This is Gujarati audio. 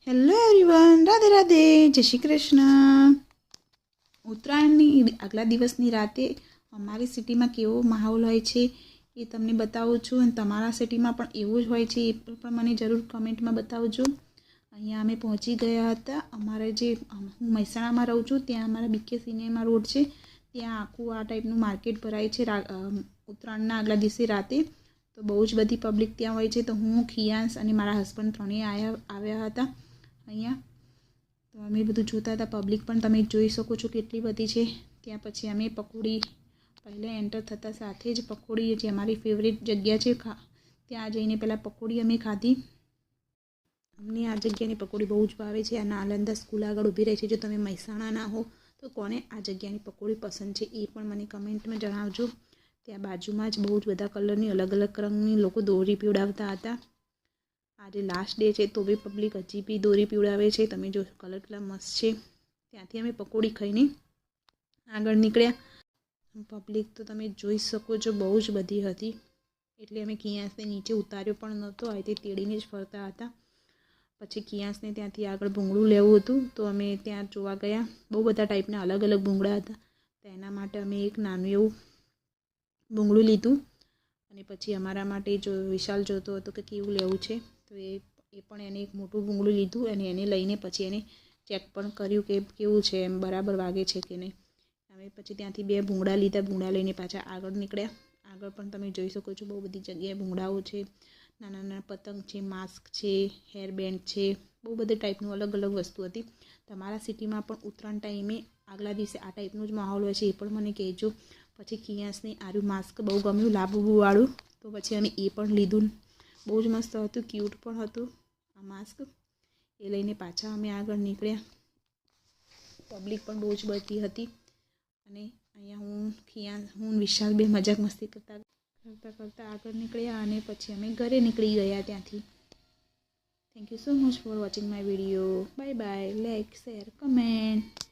હેલો એવરીવન, રાધે રાધે, જય શ્રી કૃષ્ણ। ઉત્તરાયણની આગલા દિવસની રાતે અમારી સિટીમાં કેવો માહોલ હોય છે એ તમને બતાવું છું અને તમારા સિટીમાં પણ એવું જ હોય છે એ પણ મને જરૂર કમેન્ટમાં બતાવજો। અહીંયા અમે પહોંચી ગયા હતા। અમારે જે હું મહેસાણામાં રહું છું ત્યાં અમારા બીકે સિનેમા રોડ છે, ત્યાં આખું આ ટાઈપનું માર્કેટ ભરાય છે ઉત્તરાયણના આગલા દિવસે રાતે। તો બહુ જ બધી પબ્લિક ત્યાં હોય છે। તો હું, ખિયાંશ અને મારા હસબન્ડ ત્રણેય આવ્યા હતા અહીંયા। તો અમે બધું જોતા હતા। પબ્લિક પણ તમે જોઈ શકો છો કેટલી બધી છે। ત્યાં પછી અમે પકોડી પહેલાં એન્ટર થતાં સાથે જ પકોડી જે અમારી ફેવરેટ જગ્યા છે ત્યાં જઈને પહેલાં પકોડી અમે ખાધી। અમને આ જગ્યાની પકોડી બહુ જ ભાવે છે। આ નાલંદા સ્કૂલ આગળ ઊભી રહી છે। જો તમે મહેસાણાના હો તો કોને આ જગ્યાની પકોડી પસંદ છે એ પણ મને કમેન્ટમાં જણાવજો। ત્યાં બાજુમાં જ બહુ જ બધા કલરની અલગ અલગ રંગની લોકો દોરી પીવડાવતા હતા। આજે લાસ્ટ ડે છે તો બી પબ્લિક હજી બી દોરી પીવડાવે છે। તમે જો કલર કેટલા મસ્ત છે। ત્યાંથી અમે પકોડી ખાઈને આગળ નીકળ્યા। પબ્લિક તો તમે જોઈ શકો છો બહુ જ બધી હતી, એટલે અમે ખિયાંશને નીચે ઉતાર્યો પણ નહોતો, આ તે તેડીને જ ફરતા હતા। પછી ખિયાંશને ત્યાંથી આગળ ભૂંગળું લેવું હતું તો અમે ત્યાં જોવા ગયા। બહુ બધા ટાઈપના અલગ અલગ ભૂંગળા હતા, તો એના માટે અમે એક નાનું એવું ભૂંગળું લીધું અને પછી અમારા માટે જો વિશાલ જોતો હતો કે કેવું લેવું છે તો એ પણ એને એક મોટું ભૂંગળું લીધું અને એને લઈને પછી એને ચેક પણ કર્યું કે કેવું છે, એમ બરાબર વાગે છે કે નહીં। અમે પછી ત્યાંથી 2 ભૂંગળા લીધા। ભૂંગળા લઈને પાછા આગળ નીકળ્યા। આગળ પણ તમે જોઈ શકો છો બહુ બધી જગ્યાએ ભૂંગળાઓ છે, નાના નાના પતંગ છે, માસ્ક છે, હેર બેન્ડ છે, બહુ બધી ટાઈપનું અલગ અલગ વસ્તુ હતી। તમારા સિટીમાં પણ ઉત્તરાયણ ટાઈમે આગલા દિવસે આ ટાઈપનું જ માહોલ હોય છે એ પણ મને કહેજો। પછી ખિયાંશને આરું માસ્ક બહુ ગમ્યું, લાબુવાળું, તો પછી અમે એ પણ લીધું। બહુ જ મસ્ત હતું, ક્યુટ પણ હતું આ માસ્ક। એ લઈને પાછા અમે આગળ નીકળ્યા। પબ્લિક પણ બહુ જ બધી હતી અને અહીંયા હું વિશાલ બે મજાક મસ્તી કરતા આગળ નીકળ્યા અને પછી અમે ઘરે નીકળી ગયા ત્યાંથી। Thank you so much for watching my video. Bye bye, like, share, comment.